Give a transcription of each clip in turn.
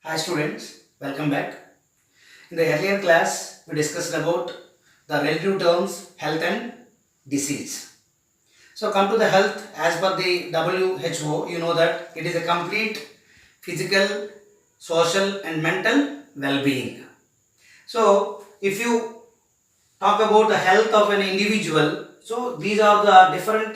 Hi students, welcome back. In the earlier class, we discussed about the relative terms health and disease. So come to the health as per the WHO, you know that it is a complete physical, social and mental well-being. So if you talk about the health of an individual, so these are the different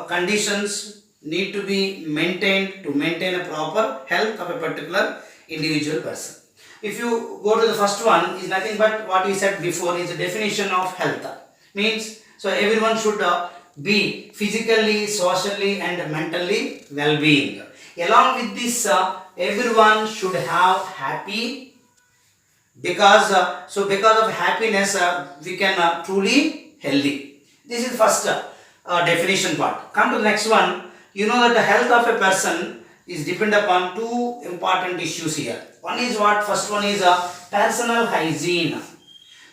conditions need to be maintained to maintain a proper health of a particular individual person. If you go to the first one, is nothing but what we said before is the definition of health. Means so everyone should be physically, socially and mentally well-being. Along with this, everyone should have happy because because of happiness we can truly healthy. This is first definition part. Come to the next one. You know that the health of a person is depend upon two important issues here. One is what? First one is personal hygiene.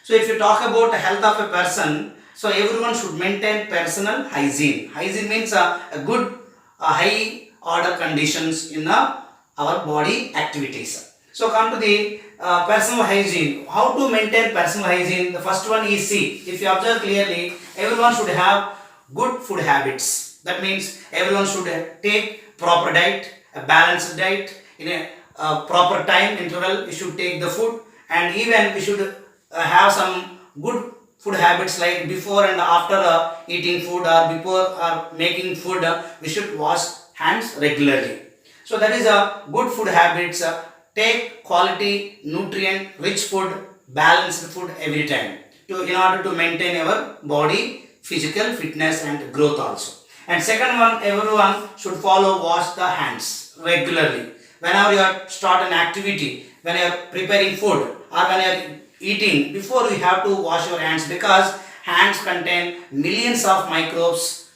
So if you talk about the health of a person, so everyone should maintain personal hygiene. Hygiene means a good high order conditions in our body activities. So come to the personal hygiene. How to maintain personal hygiene? The first one is see. If you observe clearly, everyone should have good food habits. That means everyone should take proper diet, a balanced diet in a proper time interval. We should take the food, and even we should have some good food habits like before and after eating food or before making food. We should wash hands regularly. So that is a good food habits. Take quality, nutrient rich food, balanced food every time in order to maintain our body physical fitness and growth also. And second one, everyone should follow wash the hands regularly. Whenever you start an activity, when you are preparing food or when you are eating, before you have to wash your hands because hands contain millions of microbes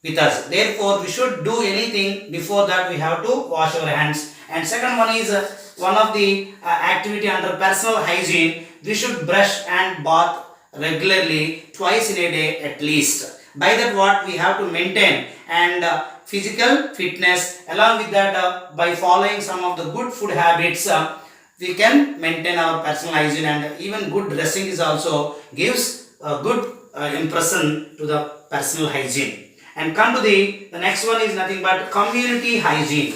with us. Therefore, we should do anything before that we have to wash our hands. And second one is one of the activity under personal hygiene. We should brush and bath regularly twice in a day at least. By that what we have to maintain and physical fitness. Along with that, by following some of the good food habits, we can maintain our personal hygiene, and even good dressing is also gives a good impression to the personal hygiene. And come to the next one is nothing but community hygiene.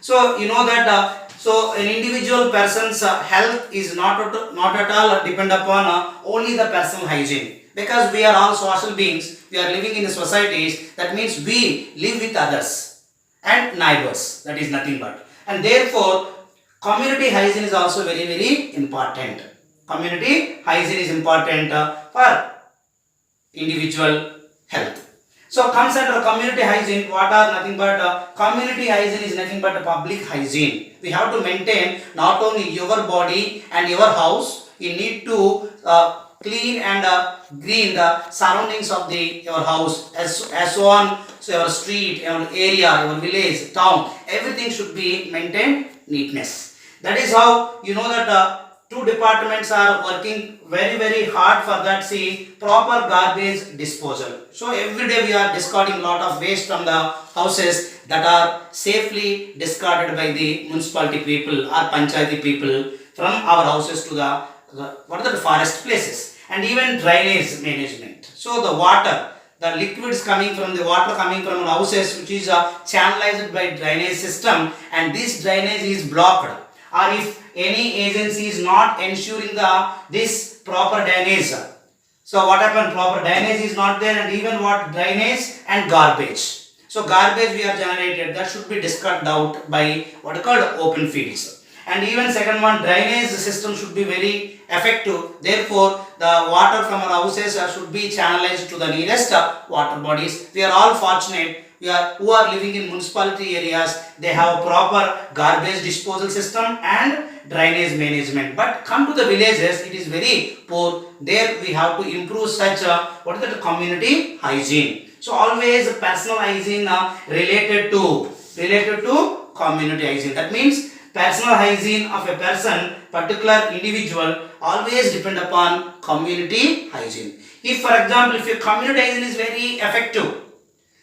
So you know that so an individual person's health is not at all depend upon only the personal hygiene, because we are all social beings. We are living in the societies. That means we live with others and neighbors. That is nothing but, and therefore community hygiene is also very important. Community hygiene is important for individual health. So comes under community hygiene. What are nothing but community hygiene is nothing but public hygiene. We have to maintain not only your body and your house. You need to clean and green the surroundings of your house as so on. So your street, your area, your village, town, everything should be maintained neatness. That is how you know that two departments are working very hard for that. See, proper garbage disposal. So every day we are discarding lot of waste from the houses that are safely discarded by the municipality people or panchayati people from our houses to the what are the forest places, and even drainage management. So the water, the liquids coming from the water coming from our houses, which is channelized by drainage system, and this drainage is blocked, or if any agency is not ensuring this proper drainage. So what happened? Proper drainage is not there, and even what drainage and garbage. So garbage we are generated that should be discarded out by what are called open fields. And even second one, drainage system should be very effective. Therefore, the water from our houses should be channelized to the nearest water bodies. We are all fortunate. Who are living in municipality areas, they have a proper garbage disposal system and drainage management. But come to the villages, it is very poor. There we have to improve such what is the community hygiene. So always personal hygiene related to community hygiene. That means personal hygiene of a person, particular individual, always depend upon community hygiene. If for example, if your community hygiene is very effective,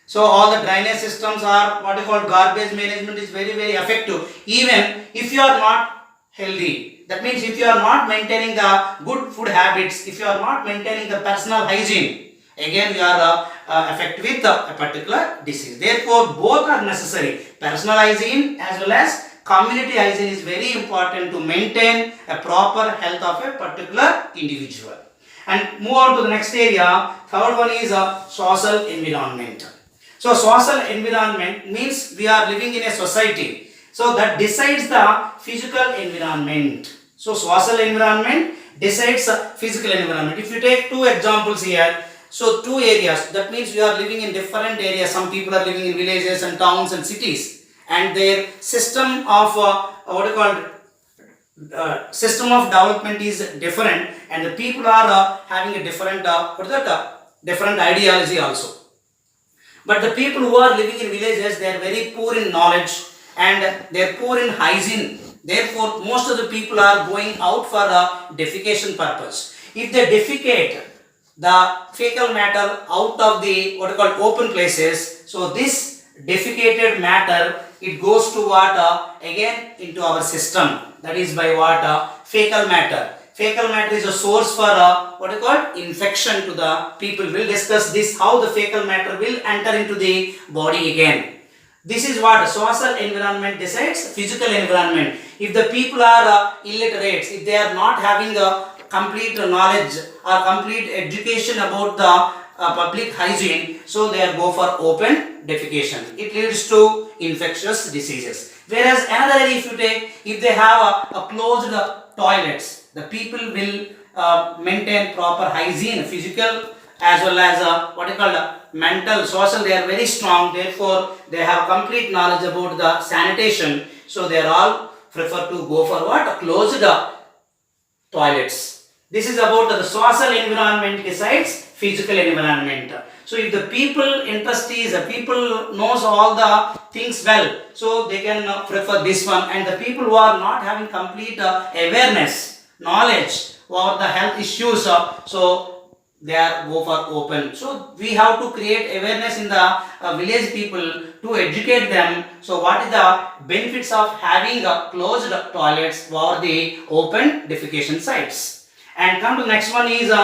So all the drainage systems are what you call garbage management is very very effective. Even if you are not healthy, that means if you are not maintaining the good food habits, if you are not maintaining the personal hygiene, again you are affected with a particular disease. Therefore, both are necessary. Personal hygiene as well as community hygiene is very important to maintain a proper health of a particular individual. And move on to the next area. Third one is social environment. So social environment means we are living in a society. So that decides the physical environment. So social environment decides physical environment. If you take two examples here, so two areas, that means we are living in different areas. Some people are living in villages and towns and cities, and their system of system of development is different, and the people are having a different different ideology also. But the people who are living in villages, they are very poor in knowledge and they are poor in hygiene. Therefore, most of the people are going out for a defecation purpose. If they defecate the fecal matter out of the what are called open places, so this defecated matter, it goes to what again into our system. That is by what fecal matter. Fecal matter is a source for what you call infection to the people. We'll discuss this, how the fecal matter will enter into the body again. This is what social environment decides physical environment. If the people are illiterates, if they are not having a complete knowledge or complete education about the public hygiene, so they are go for open defecation. It leads to infectious diseases. Whereas another area, if you take, if they have a closed toilets, the people will maintain proper hygiene, physical as well as what you call mental, social. They are very strong. Therefore, they have complete knowledge about the sanitation. So they are all prefer to go for what closed toilets. This is about the social environment decides physical environment. So if the people interest is people knows all the things well, so they can prefer this one. And the people who are not having complete awareness, knowledge or the health issues, so they are go for open. So we have to create awareness in the village people to educate them. So what is the benefits of having closed toilets or the open defecation sites? And come to the next one is the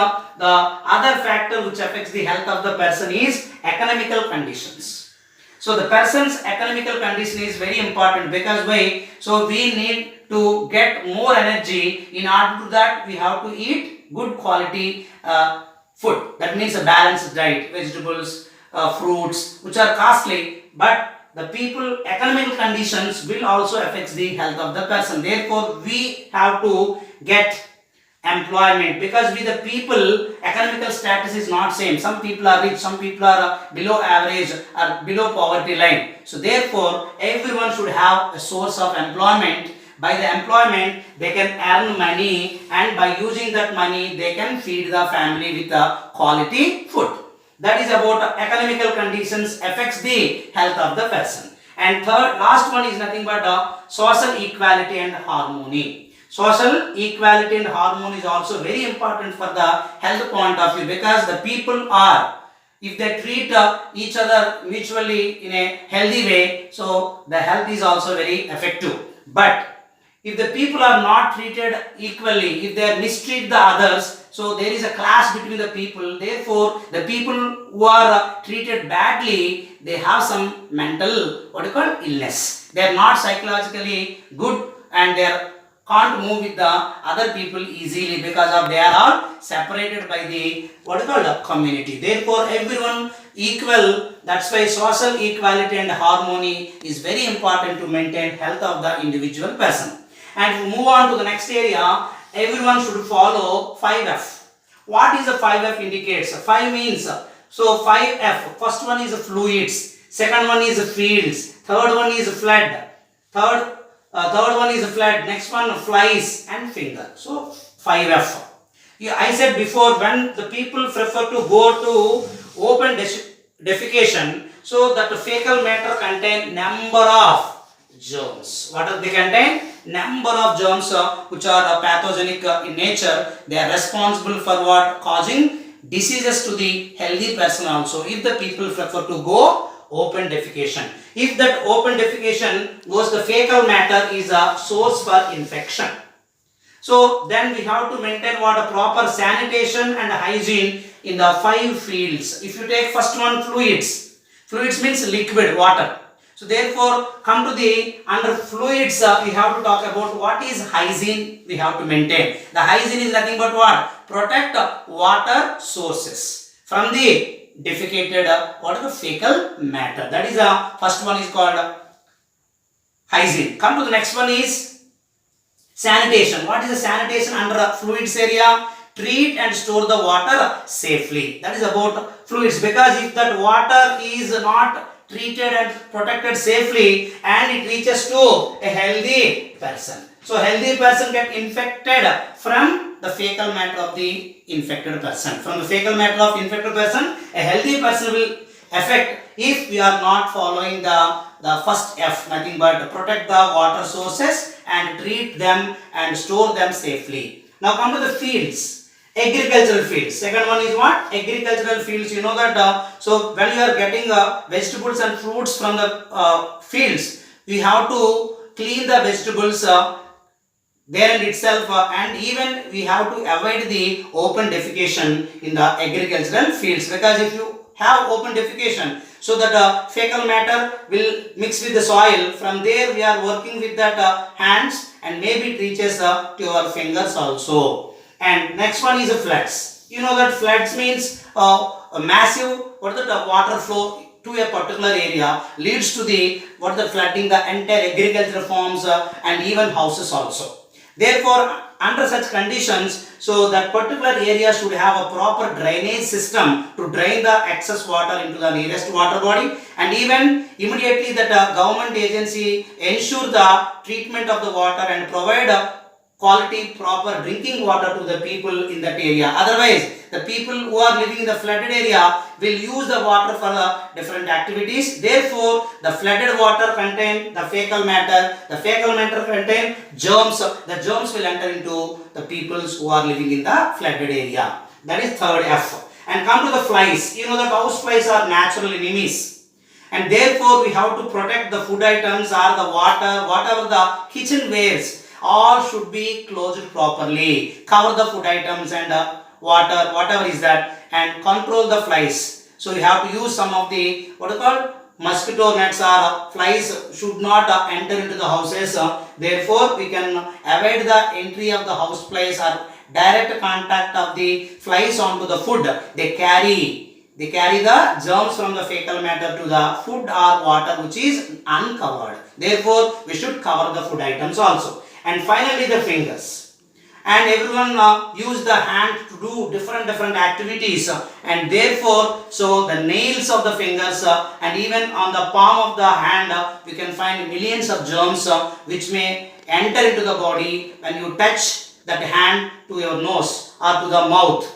other factor which affects the health of the person is economical conditions. So the person's economical condition is very important, because why? So we need to get more energy. In order to that, we have to eat good quality food. That means a balanced diet, vegetables, fruits, which are costly, but the people economical conditions will also affect the health of the person. Therefore, we have to get employment, because with the people economical status is not same. Some people are rich, some people are below average or below poverty line. So therefore, everyone should have a source of employment. By the employment, they can earn money, and by using that money, they can feed the family with a quality food. That is about economical conditions affects the health of the person. And third, last one is nothing but social equality and harmony. Social equality and harmony is also very important for the health point of view, because the people are, if they treat each other mutually in a healthy way, so the health is also very effective. But if the people are not treated equally, if they mistreat the others, so there is a clash between the people. Therefore, the people who are treated badly, they have some mental what you call illness. They are not psychologically good, and they are can't move with the other people easily, because of they are all separated by the what is called the community. Therefore, everyone equal. That's why social equality and harmony is very important to maintain health of the individual person. And we move on to the next area. Everyone should follow 5F. What is the 5F indicates? 5 means, so 5F. First one is fluids. Second one is fields. Third one is flood. Third one is flood. Next one flies and finger. So 5F. Yeah, I said before, when the people prefer to go to open defecation, so that the fecal matter contain number of germs. What do they contain? Number of germs which are pathogenic in nature. They are responsible for what? Causing diseases to the healthy person also. If the people prefer to go open defecation. If that open defecation goes, the fecal matter is a source for infection. So then we have to maintain what a proper sanitation and hygiene in the 5 fields. If you take first one, fluids. Fluids means liquid, water. So therefore, come to the under fluids, we have to talk about what is hygiene we have to maintain. The hygiene is nothing but what? Protect water sources from the defecated what is the fecal matter. That is the first one is called hygiene. Come to the next one is sanitation. What is the sanitation under fluids area? Treat and store the water safely. That is about fluids, because if that water is not treated and protected safely and it reaches to a healthy person, so healthy person get infected from the fecal matter of the infected person. From the fecal matter of infected person, a healthy person will affect if we are not following the first F, nothing but protect the water sources and treat them and store them safely. Now come to the fields. Agricultural fields. Second one is what? Agricultural fields. You know that so when you are getting vegetables and fruits from the fields, we have to clean the vegetables there in itself, and even we have to avoid the open defecation in the agricultural fields, because if you have open defecation, so that fecal matter will mix with the soil. From there we are working with that hands, and maybe it reaches to your fingers also. And next one is a floods. You know that floods means a massive water flow to a particular area leads to the flooding the entire agricultural farms and even houses also. Therefore, under such conditions, so that particular area should have a proper drainage system to drain the excess water into the nearest water body, and even immediately that government agency ensure the treatment of the water and provide quality proper drinking water to the people in that area. Otherwise, the people who are living in the flooded area will use the water for different activities. Therefore, the flooded water contain the fecal matter. The fecal matter contain germs. The germs will enter into the peoples who are living in the flooded area. That is third F. And come to the flies. You know that house flies are natural enemies, and therefore we have to protect the food items or the water, whatever the kitchenwares, all should be closed properly. Cover the food items and water, whatever is that, and control the flies. So you have to use some of the mosquito nets or flies should not enter into the houses. Therefore, we can avoid the entry of the house flies or direct contact of the flies onto the food. They carry the germs from the fecal matter to the food or water which is uncovered. Therefore, we should cover the food items also. And finally, the fingers. And everyone use the hand to do different activities, and therefore, so the nails of the fingers and even on the palm of the hand, we can find millions of germs which may enter into the body when you touch that hand to your nose or to the mouth.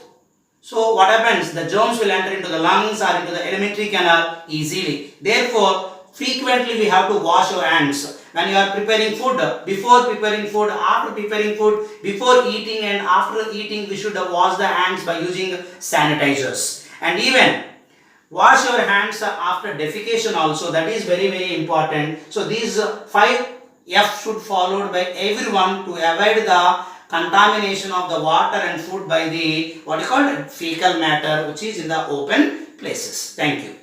So what happens? The germs will enter into the lungs or into the alimentary canal easily. Therefore, frequently we have to wash our hands. When you are preparing food, before preparing food, after preparing food, before eating and after eating, we should wash the hands by using sanitizers. And even wash your hands after defecation also. That is very important. So these 5 F should followed by everyone to avoid the contamination of the water and food by the fecal matter which is in the open places. Thank you.